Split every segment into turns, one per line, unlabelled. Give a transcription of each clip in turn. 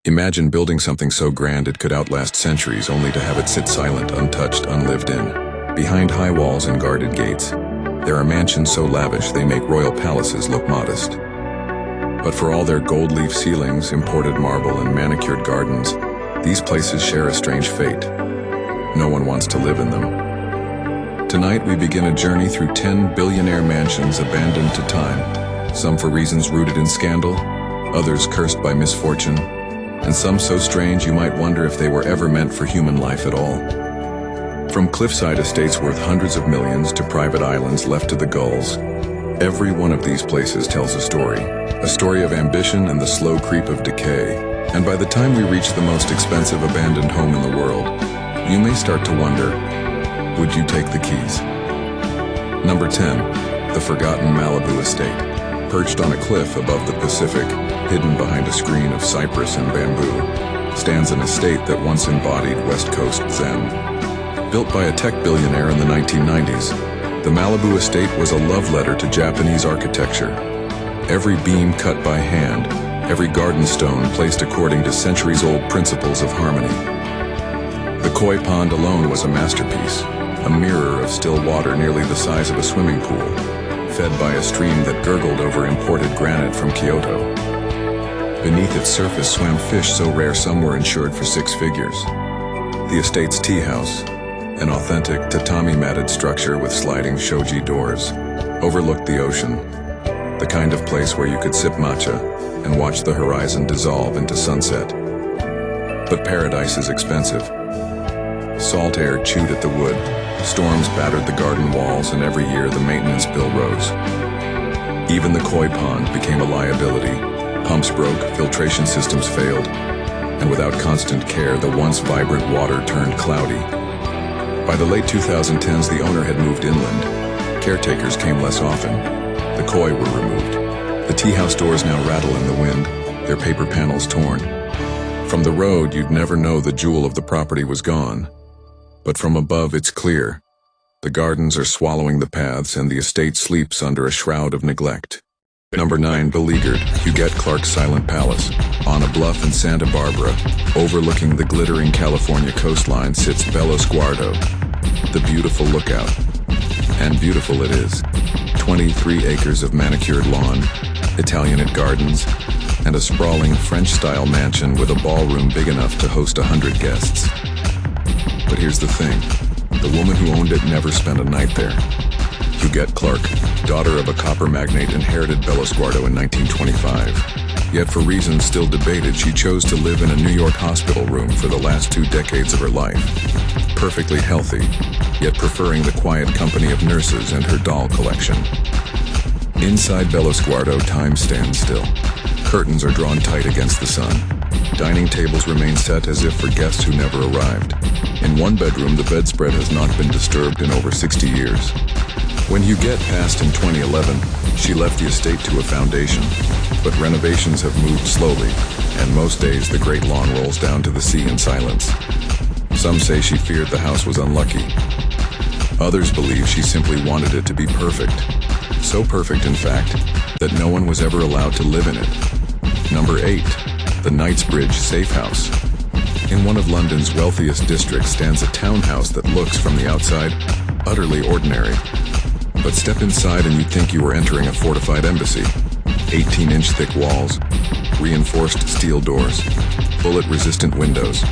Imagine building something so grand it could outlast centuries only to have it sit silent, untouched, unlived in. Behind high walls and guarded gates, there are mansions so lavish they make royal palaces look modest. But for all their gold leaf ceilings, imported marble, and manicured gardens, these places share a strange fate. No one wants to live in them. Tonight we begin a journey through 10 billionaire mansions abandoned to time, some for reasons rooted in scandal, others cursed by misfortune, and some so strange you might wonder if they were ever meant for human life at all. From cliffside estates worth hundreds of millions to private islands left to the gulls, every one of these places tells a story of ambition and the slow creep of decay. And by the time we reach the most expensive abandoned home in the world, you may start to wonder, would you take the keys? Number 10, the forgotten Malibu estate. Perched on a cliff above the Pacific, hidden behind a screen of cypress and bamboo, stands an estate that once embodied West Coast Zen. Built by a tech billionaire in the 1990s, the Malibu estate was a love letter to Japanese architecture. Every beam cut by hand, every garden stone placed according to centuries-old principles of harmony. The koi pond alone was a masterpiece, a mirror of still water nearly the size of a swimming pool, fed by a stream that gurgled over imported granite from Kyoto. Beneath its surface swam fish so rare some were insured for 6 figures. The estate's tea house, an authentic tatami-matted structure with sliding shoji doors, overlooked the ocean, the kind of place where you could sip matcha and watch the horizon dissolve into sunset. But paradise is expensive. Salt air chewed at the wood, storms battered the garden walls, and every year the maintenance bill rose. Even the koi pond became a liability. Pumps broke, filtration systems failed, and without constant care, the once vibrant water turned cloudy. By the late 2010s, the owner had moved inland. Caretakers came less often. The koi were removed. The tea house doors now rattle in the wind, their paper panels torn. From the road, you'd never know the jewel of the property was gone. But from above, it's clear. The gardens are swallowing the paths, and the estate sleeps under a shroud of neglect. Number 9, beleaguered, Huguette Clark's silent palace. On a bluff in Santa Barbara, overlooking the glittering California coastline, sits Bellosguardo, the beautiful lookout. And beautiful it is. 23 acres of manicured lawn, Italianate gardens, and a sprawling French-style mansion with a ballroom big enough to host 100 guests. But here's the thing, the woman who owned it never spent a night there. Huguette Clark, daughter of a copper magnate, inherited Bellosguardo in 1925. Yet for reasons still debated, she chose to live in a New York hospital room for the last 2 decades of her life. Perfectly healthy, yet preferring the quiet company of nurses and her doll collection. Inside Bellosguardo, time stands still. Curtains are drawn tight against the sun. Dining tables remain set as if for guests who never arrived. In one bedroom, the bedspread has not been disturbed in over 60 years. When Huguette passed in 2011, she left the estate to a foundation, but renovations have moved slowly, and most days the great lawn rolls down to the sea in silence. Some say she feared the house was unlucky. Others believe she simply wanted it to be perfect. So perfect, in fact, that no one was ever allowed to live in it. Number 8, the Knightsbridge Safe House. In one of London's wealthiest districts stands a townhouse that looks, from the outside, utterly ordinary. But step inside and you'd think you were entering a fortified embassy. 18-inch thick walls, reinforced steel doors, bullet-resistant windows,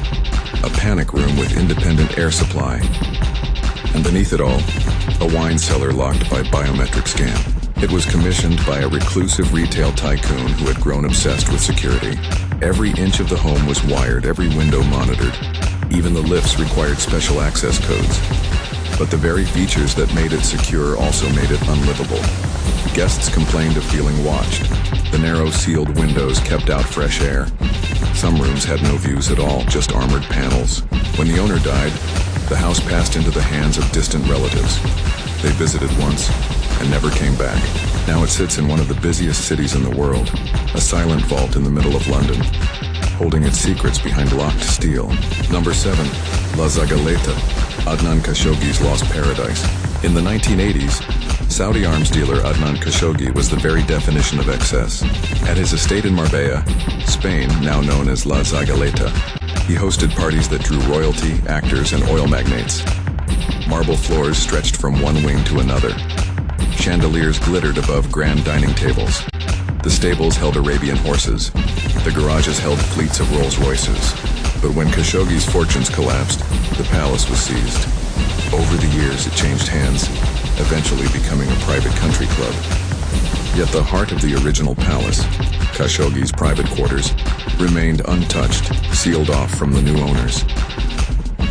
a panic room with independent air supply, and beneath it all, a wine cellar locked by biometric scan. It was commissioned by a reclusive retail tycoon who had grown obsessed with security. Every inch of the home was wired, every window monitored. Even the lifts required special access codes. But the very features that made it secure also made it unlivable. Guests complained of feeling watched. The narrow sealed windows kept out fresh air. Some rooms had no views at all, just armored panels. When the owner died, the house passed into the hands of distant relatives. They visited once and never came back. Now it sits in one of the busiest cities in the world, a silent vault in the middle of London, holding its secrets behind locked steel. Number 7, La Zagaleta, Adnan Khashoggi's lost paradise. In the 1980s, Saudi arms dealer Adnan Khashoggi was the very definition of excess. At his estate in Marbella, Spain, now known as La Zagaleta, he hosted parties that drew royalty, actors, and oil magnates. Marble floors stretched from one wing to another. Chandeliers glittered above grand dining tables. The stables held Arabian horses. The garages held fleets of Rolls Royces. But when Khashoggi's fortunes collapsed, the palace was seized. Over the years, it changed hands, eventually becoming a private country club. Yet the heart of the original palace, Khashoggi's private quarters, remained untouched, sealed off from the new owners.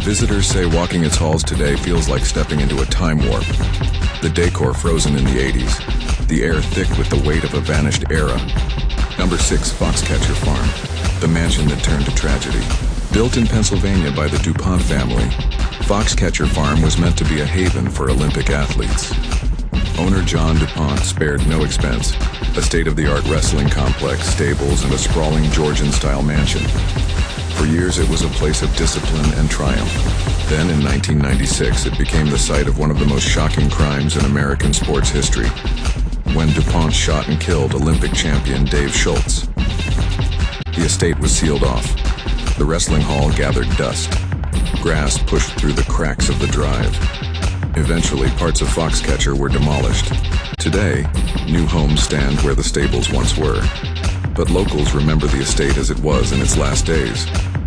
Visitors say walking its halls today feels like stepping into a time warp. The decor frozen in the 80s, the air thick with the weight of a vanished era. Number 6, Foxcatcher Farm, the mansion that turned to tragedy. Built in Pennsylvania by the DuPont family, Foxcatcher Farm was meant to be a haven for Olympic athletes. Owner John DuPont spared no expense, a state-of-the-art wrestling complex, stables, and a sprawling Georgian-style mansion. For years it was a place of discipline and triumph. Then in 1996 it became the site of one of the most shocking crimes in American sports history, when DuPont shot and killed Olympic champion Dave Schultz. The estate was sealed off. The wrestling hall gathered dust. Grass pushed through the cracks of the drive. Eventually, parts of Foxcatcher were demolished. Today, new homes stand where the stables once were. But locals remember the estate as it was in its last days,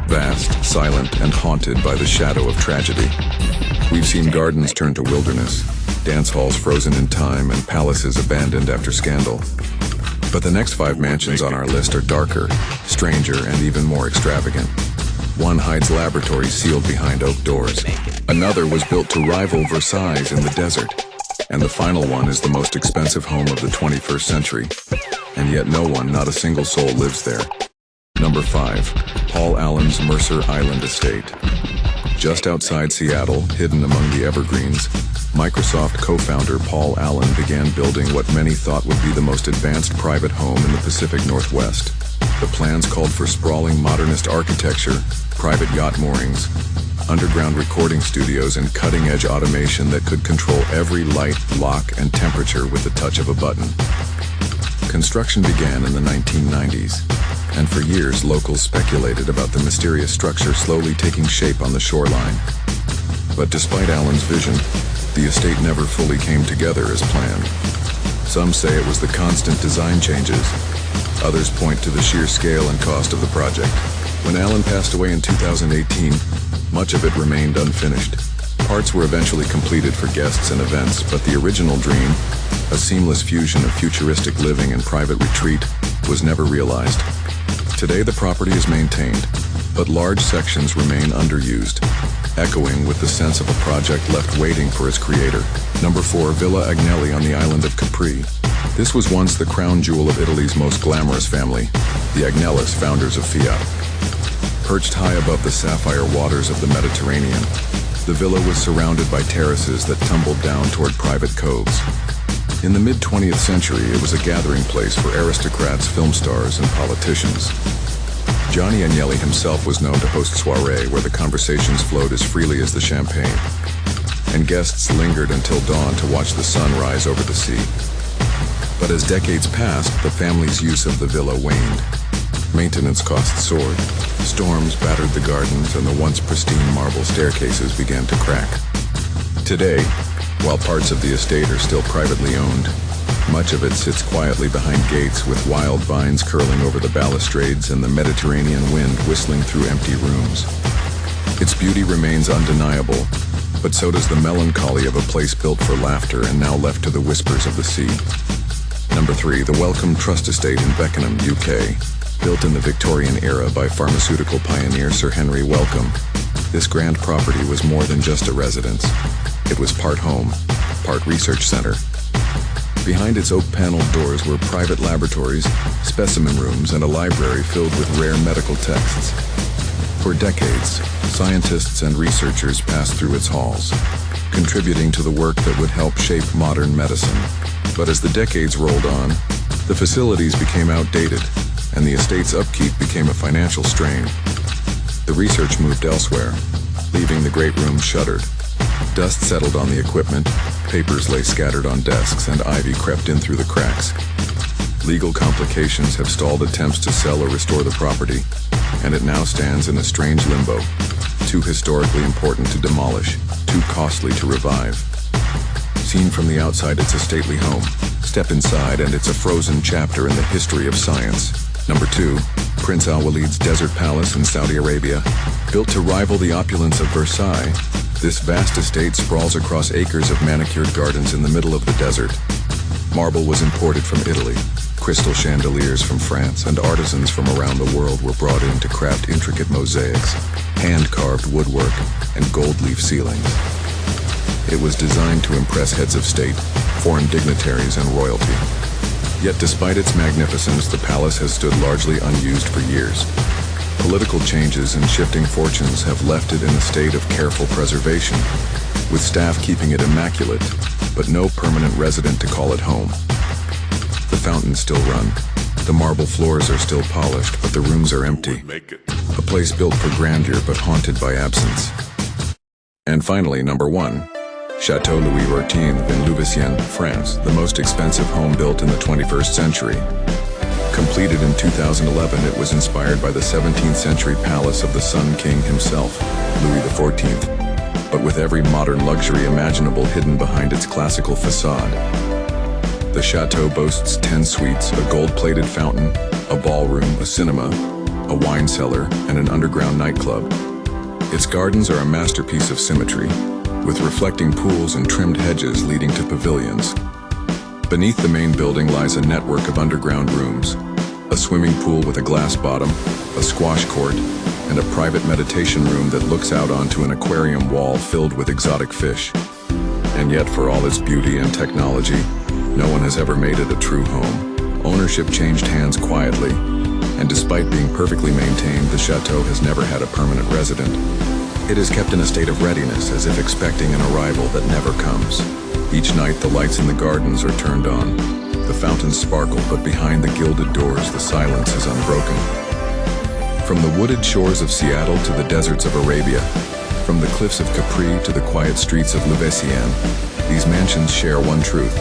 vast, silent, and haunted by the shadow of tragedy. We've seen gardens turn to wilderness, dance halls frozen in time, and palaces abandoned after scandal. But the next 5 mansions on our list are darker, stranger, and even more extravagant. One hides laboratories sealed behind oak doors. Another was built to rival Versailles in the desert. And the final one is the most expensive home of the 21st century. And yet no one, not a single soul, lives there. Number 5, Paul Allen's Mercer Island estate. Just outside Seattle, hidden among the evergreens, Microsoft co-founder Paul Allen began building what many thought would be the most advanced private home in the Pacific Northwest. The plans called for sprawling modernist architecture, private yacht moorings, underground recording studios, and cutting-edge automation that could control every light, lock, and temperature with the touch of a button. Construction began in the 1990s, and for years locals speculated about the mysterious structure slowly taking shape on the shoreline. But despite Allen's vision, the estate never fully came together as planned. Some say it was the constant design changes. Others point to the sheer scale and cost of the project. When Allen passed away in 2018, much of it remained unfinished. Parts were eventually completed for guests and events, but the original dream, a seamless fusion of futuristic living and private retreat, was never realized. Today the property is maintained, but large sections remain underused, echoing with the sense of a project left waiting for its creator. Number 4, Villa Agnelli on the island of Capri. This was once the crown jewel of Italy's most glamorous family, the Agnellis, founders of Fiat. Perched high above the sapphire waters of the Mediterranean, the villa was surrounded by terraces that tumbled down toward private coves. In the mid-20th century, it was a gathering place for aristocrats, film stars, and politicians. Gianni Agnelli himself was known to host soirées where the conversations flowed as freely as the champagne, and guests lingered until dawn to watch the sun rise over the sea. But as decades passed, the family's use of the villa waned. Maintenance costs soared. Storms battered the gardens, and the once pristine marble staircases began to crack. Today, while parts of the estate are still privately owned, much of it sits quietly behind gates with wild vines curling over the balustrades and the Mediterranean wind whistling through empty rooms. Its beauty remains undeniable, but so does the melancholy of a place built for laughter and now left to the whispers of the sea. Number 3, the Wellcome Trust Estate in Beckenham, UK. Built in the Victorian era by pharmaceutical pioneer Sir Henry Wellcome, this grand property was more than just a residence. It was part home, part research center. Behind its oak-paneled doors were private laboratories, specimen rooms, and a library filled with rare medical texts. For decades, scientists and researchers passed through its halls, contributing to the work that would help shape modern medicine. But as the decades rolled on, the facilities became outdated, and the estate's upkeep became a financial strain. The research moved elsewhere, leaving the great rooms shuttered. Dust settled on the equipment, papers lay scattered on desks, and ivy crept in through the cracks. Legal complications have stalled attempts to sell or restore the property, and it now stands in a strange limbo, too historically important to demolish, too costly to revive. Seen from the outside, it's a stately home. Step inside and it's a frozen chapter in the history of science. Number 2, Prince Alwaleed's desert palace in Saudi Arabia. Built to rival the opulence of Versailles, this vast estate sprawls across acres of manicured gardens in the middle of the desert. Marble was imported from Italy, crystal chandeliers from France, and artisans from around the world were brought in to craft intricate mosaics, hand-carved woodwork, and gold-leaf ceilings. It was designed to impress heads of state, foreign dignitaries, and royalty. Yet despite its magnificence, the palace has stood largely unused for years. Political changes and shifting fortunes have left it in a state of careful preservation, with staff keeping it immaculate, but no permanent resident to call it home. The fountains still run, the marble floors are still polished, but the rooms are empty. A place built for grandeur but haunted by absence. And finally, number 1. Château Louis XIV in Louveciennes, France, the most expensive home built in the 21st century. Completed in 2011, it was inspired by the 17th century palace of the Sun King himself, Louis XIV, but with every modern luxury imaginable hidden behind its classical facade. The chateau boasts 10 suites, a gold-plated fountain, a ballroom, a cinema, a wine cellar, and an underground nightclub. Its gardens are a masterpiece of symmetry, with reflecting pools and trimmed hedges leading to pavilions. Beneath the main building lies a network of underground rooms, a swimming pool with a glass bottom, a squash court, and a private meditation room that looks out onto an aquarium wall filled with exotic fish. And yet, for all its beauty and technology, no one has ever made it a true home. Ownership changed hands quietly, and despite being perfectly maintained, the chateau has never had a permanent resident. It is kept in a state of readiness, as if expecting an arrival that never comes. Each night, the lights in the gardens are turned on. The fountains sparkle, but behind the gilded doors, the silence is unbroken. From the wooded shores of Seattle to the deserts of Arabia, from the cliffs of Capri to the quiet streets of Louveciennes, these mansions share one truth.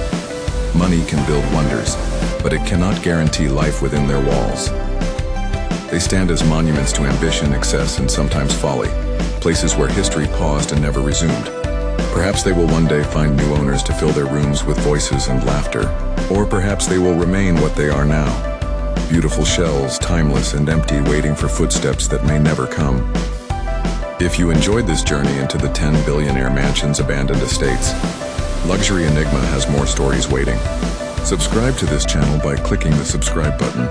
Money can build wonders, but it cannot guarantee life within their walls. They stand as monuments to ambition, excess, and sometimes folly, places where history paused and never resumed. Perhaps they will one day find new owners to fill their rooms with voices and laughter, or perhaps they will remain what they are now, beautiful shells, timeless and empty, waiting for footsteps that may never come. If you enjoyed this journey into the 10 billionaire mansion's abandoned estates, Luxury Enigma has more stories waiting. Subscribe to this channel by clicking the subscribe button.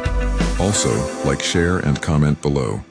Also, like, share, and comment below.